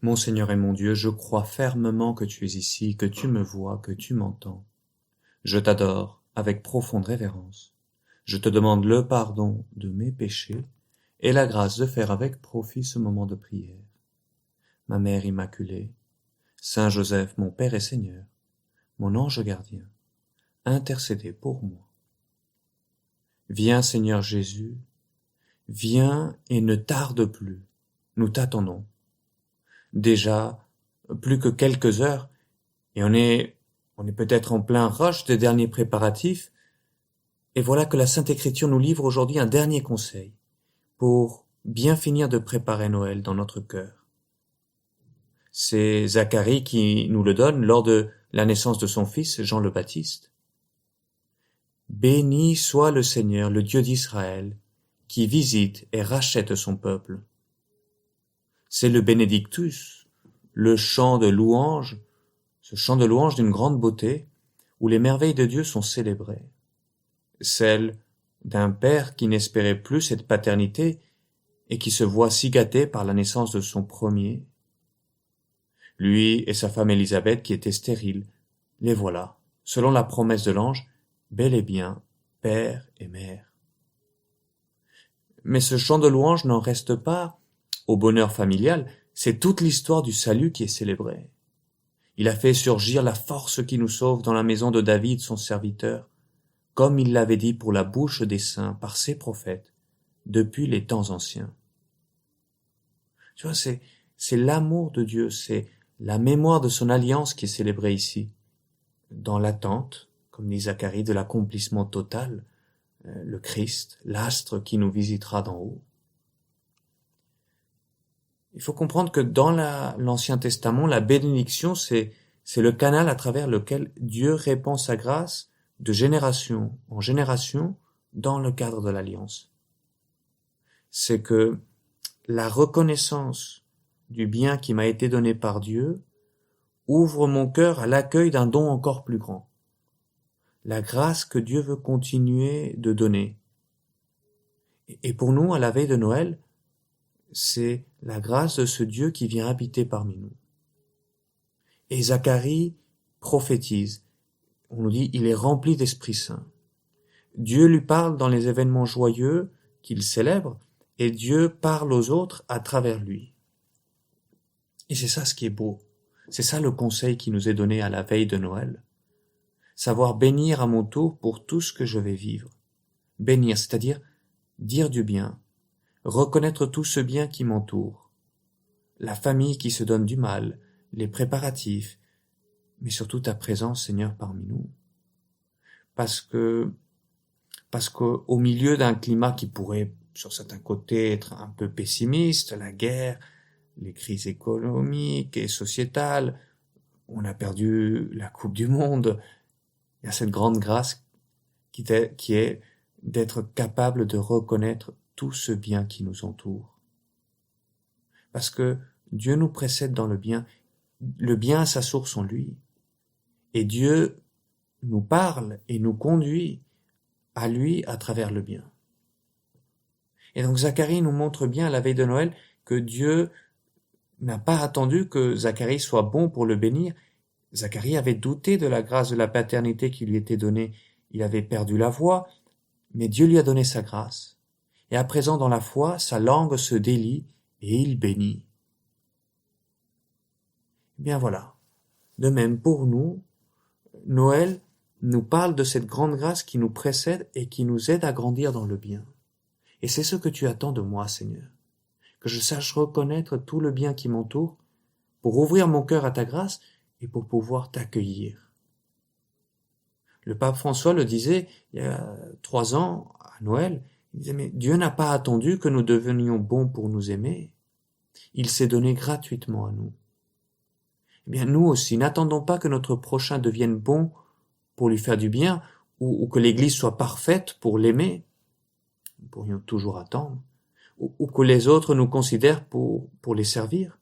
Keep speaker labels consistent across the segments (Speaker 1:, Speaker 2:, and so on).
Speaker 1: Mon Seigneur et mon Dieu, je crois fermement que tu es ici, que tu me vois, que tu m'entends. Je t'adore avec profonde révérence. Je te demande le pardon de mes péchés et la grâce de faire avec profit ce moment de prière. Ma Mère Immaculée, Saint Joseph, mon Père et Seigneur, mon ange gardien, intercédez pour moi. Viens Seigneur Jésus, viens et ne tarde plus, nous t'attendons. Déjà, plus que quelques heures, et on est peut-être en plein rush des derniers préparatifs, et voilà que la Sainte Écriture nous livre aujourd'hui un dernier conseil pour bien finir de préparer Noël dans notre cœur. C'est Zacharie qui nous le donne lors de la naissance de son fils, Jean le Baptiste. Béni soit le Seigneur, le Dieu d'Israël, qui visite et rachète son peuple. C'est le Benedictus, le chant de louange, ce chant de louange d'une grande beauté, où les merveilles de Dieu sont célébrées. Celle d'un père qui n'espérait plus cette paternité et qui se voit si gâté par la naissance de son premier. Lui et sa femme Élisabeth qui étaient stériles, les voilà, selon la promesse de l'ange, bel et bien père et mère. Mais ce chant de louange n'en reste pas au bonheur familial, c'est toute l'histoire du salut qui est célébrée. Il a fait surgir la force qui nous sauve dans la maison de David, son serviteur, comme il l'avait dit pour la bouche des saints par ses prophètes, depuis les temps anciens. Tu vois, c'est l'amour de Dieu, c'est la mémoire de son alliance qui est célébrée ici, dans l'attente, comme dit Zacharie, de l'accomplissement total, le Christ, l'astre qui nous visitera d'en haut. Il faut comprendre que dans l'Ancien Testament, la bénédiction, c'est le canal à travers lequel Dieu répand sa grâce de génération en génération dans le cadre de l'Alliance. C'est que la reconnaissance du bien qui m'a été donné par Dieu ouvre mon cœur à l'accueil d'un don encore plus grand. La grâce que Dieu veut continuer de donner. Et pour nous, à la veille de Noël, c'est la grâce de ce Dieu qui vient habiter parmi nous. Et Zacharie prophétise. On nous dit, il est rempli d'Esprit Saint. Dieu lui parle dans les événements joyeux qu'il célèbre, et Dieu parle aux autres à travers lui. Et c'est ça ce qui est beau. C'est ça le conseil qui nous est donné à la veille de Noël. Savoir bénir à mon tour pour tout ce que je vais vivre. Bénir, c'est-à-dire dire du bien, reconnaître tout ce bien qui m'entoure, la famille qui se donne du mal, les préparatifs, mais surtout ta présence, Seigneur, parmi nous. Parce qu'au milieu d'un climat qui pourrait, sur certains côtés, être un peu pessimiste, la guerre, les crises économiques et sociétales, on a perdu la Coupe du Monde, il y a cette grande grâce qui est d'être capable de reconnaître tout ce bien qui nous entoure. Parce que Dieu nous précède dans le bien a sa source en lui. Et Dieu nous parle et nous conduit à lui à travers le bien. Et donc Zacharie nous montre bien à la veille de Noël que Dieu n'a pas attendu que Zacharie soit bon pour le bénir. Zacharie avait douté de la grâce de la paternité qui lui était donnée. Il avait perdu la voix, mais Dieu lui a donné sa grâce. Et à présent, dans la foi, sa langue se délie et il bénit. Eh bien voilà. De même, pour nous, Noël nous parle de cette grande grâce qui nous précède et qui nous aide à grandir dans le bien. Et c'est ce que tu attends de moi, Seigneur. Que je sache reconnaître tout le bien qui m'entoure pour ouvrir mon cœur à ta grâce et pour pouvoir t'accueillir. Le pape François le disait il y a 3 ans, à Noël, il disait, mais Dieu n'a pas attendu que nous devenions bons pour nous aimer. Il s'est donné gratuitement à nous. Eh bien, nous aussi, n'attendons pas que notre prochain devienne bon pour lui faire du bien ou que l'Église soit parfaite pour l'aimer. Nous pourrions toujours attendre. Ou que les autres nous considèrent pour les servir.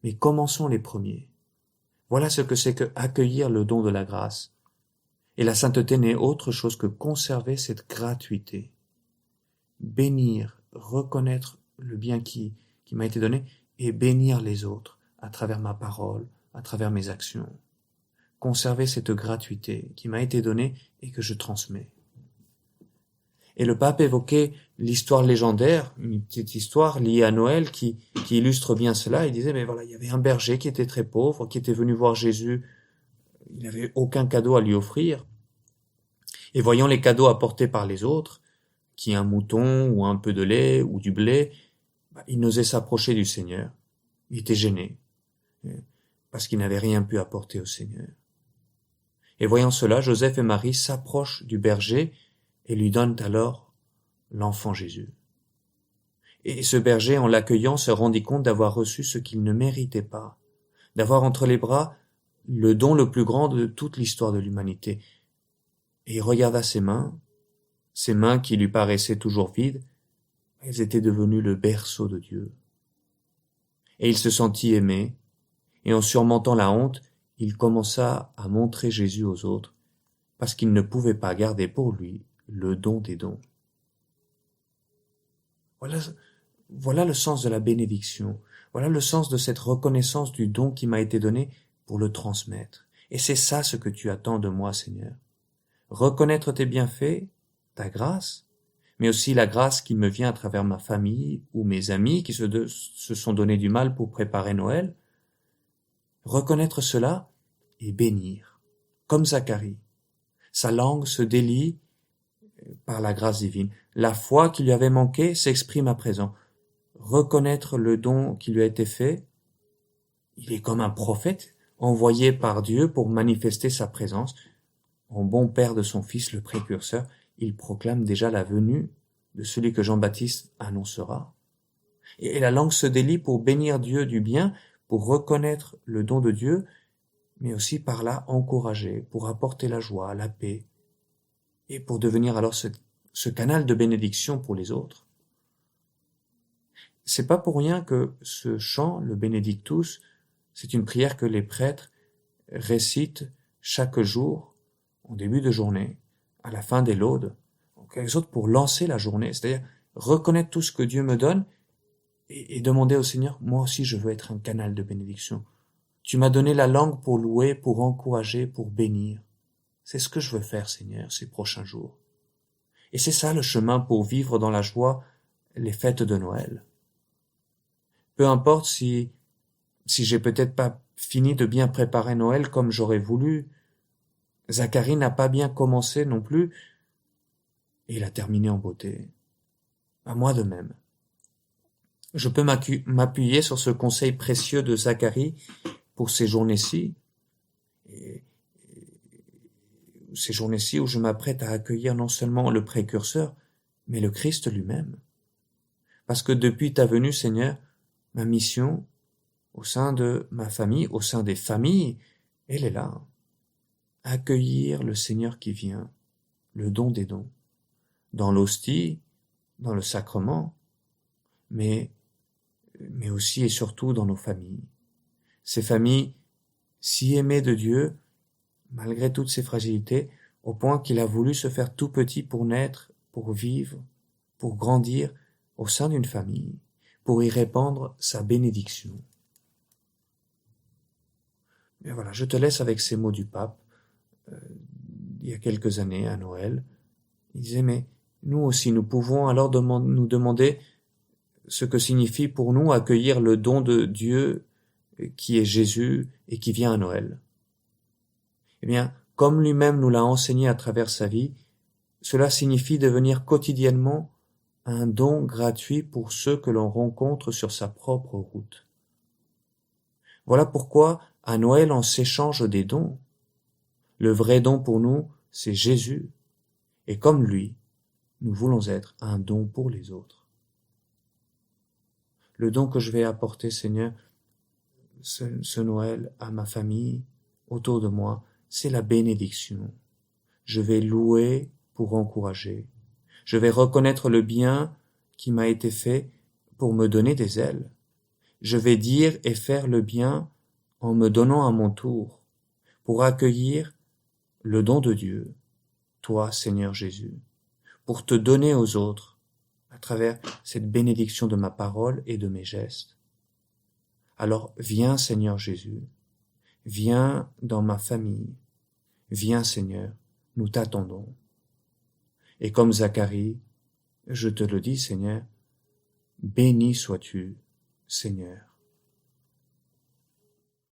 Speaker 1: Mais commençons les premiers. Voilà ce que c'est que accueillir le don de la grâce. Et la sainteté n'est autre chose que conserver cette gratuité. Bénir, reconnaître le bien qui m'a été donné et bénir les autres à travers ma parole, à travers mes actions. Conserver cette gratuité qui m'a été donnée et que je transmets. Et le pape évoquait l'histoire légendaire, une petite histoire liée à Noël qui illustre bien cela. Il disait, mais voilà, il y avait un berger qui était très pauvre, qui était venu voir Jésus. Il n'avait aucun cadeau à lui offrir. Et voyant les cadeaux apportés par les autres, qui un mouton ou un peu de lait ou du blé, il n'osait s'approcher du Seigneur. Il était gêné, parce qu'il n'avait rien pu apporter au Seigneur. Et voyant cela, Joseph et Marie s'approchent du berger et lui donnent alors l'enfant Jésus. Et ce berger, en l'accueillant, se rendit compte d'avoir reçu ce qu'il ne méritait pas, d'avoir entre les bras le don le plus grand de toute l'histoire de l'humanité. Et il regarda ses mains qui lui paraissaient toujours vides, elles étaient devenues le berceau de Dieu. Et il se sentit aimé, et en surmontant la honte, il commença à montrer Jésus aux autres, parce qu'il ne pouvait pas garder pour lui le don des dons. Voilà le sens de la bénédiction. Voilà le sens de cette reconnaissance du don qui m'a été donné pour le transmettre. Et c'est ça ce que tu attends de moi, Seigneur. Reconnaître tes bienfaits, ta grâce, mais aussi la grâce qui me vient à travers ma famille ou mes amis qui se sont donné du mal pour préparer Noël. Reconnaître cela et bénir, comme Zacharie. Sa langue se délie par la grâce divine. La foi qui lui avait manqué s'exprime à présent. Reconnaître le don qui lui a été fait, il est comme un prophète envoyé par Dieu pour manifester sa présence. En bon père de son fils, le précurseur, il proclame déjà la venue de celui que Jean-Baptiste annoncera. Et la langue se délie pour bénir Dieu du bien, pour reconnaître le don de Dieu, mais aussi par là encourager, pour apporter la joie, la paix, et pour devenir alors ce canal de bénédiction pour les autres. C'est pas pour rien que ce chant, le Benedictus, c'est une prière que les prêtres récitent chaque jour, en début de journée, à la fin des laudes, en quelque sorte pour lancer la journée, c'est-à-dire reconnaître tout ce que Dieu me donne et demander au Seigneur, moi aussi je veux être un canal de bénédiction. Tu m'as donné la langue pour louer, pour encourager, pour bénir. C'est ce que je veux faire, Seigneur, ces prochains jours. Et c'est ça le chemin pour vivre dans la joie les fêtes de Noël. Peu importe si j'ai peut-être pas fini de bien préparer Noël comme j'aurais voulu. Zacharie n'a pas bien commencé non plus, et il a terminé en beauté. À moi de même. Je peux m'appuyer sur ce conseil précieux de Zacharie pour ces journées-ci, ces journées-ci où je m'apprête à accueillir non seulement le précurseur, mais le Christ lui-même. Parce que depuis ta venue, Seigneur, ma mission, au sein de ma famille, au sein des familles, elle est là. Accueillir le Seigneur qui vient, le don des dons, dans l'hostie, dans le sacrement, mais aussi et surtout dans nos familles. Ces familles si aimées de Dieu, malgré toutes ses fragilités, au point qu'il a voulu se faire tout petit pour naître, pour vivre, pour grandir au sein d'une famille, pour y répandre sa bénédiction. Mais voilà, je te laisse avec ces mots du pape, il y a quelques années, à Noël. Il disait, mais nous aussi, nous pouvons alors nous demander ce que signifie pour nous accueillir le don de Dieu qui est Jésus et qui vient à Noël. Eh bien, comme lui-même nous l'a enseigné à travers sa vie, cela signifie devenir quotidiennement un don gratuit pour ceux que l'on rencontre sur sa propre route. Voilà pourquoi, à Noël, on s'échange des dons. Le vrai don pour nous, c'est Jésus. Et comme lui, nous voulons être un don pour les autres. Le don que je vais apporter, Seigneur, ce Noël à ma famille, autour de moi, c'est la bénédiction. Je vais louer pour encourager. Je vais reconnaître le bien qui m'a été fait pour me donner des ailes. Je vais dire et faire le bien en me donnant à mon tour, pour accueillir le don de Dieu, toi, Seigneur Jésus, pour te donner aux autres, à travers cette bénédiction de ma parole et de mes gestes. Alors viens Seigneur Jésus, viens dans ma famille, viens Seigneur, nous t'attendons. Et comme Zacharie, je te le dis Seigneur, béni sois-tu Seigneur.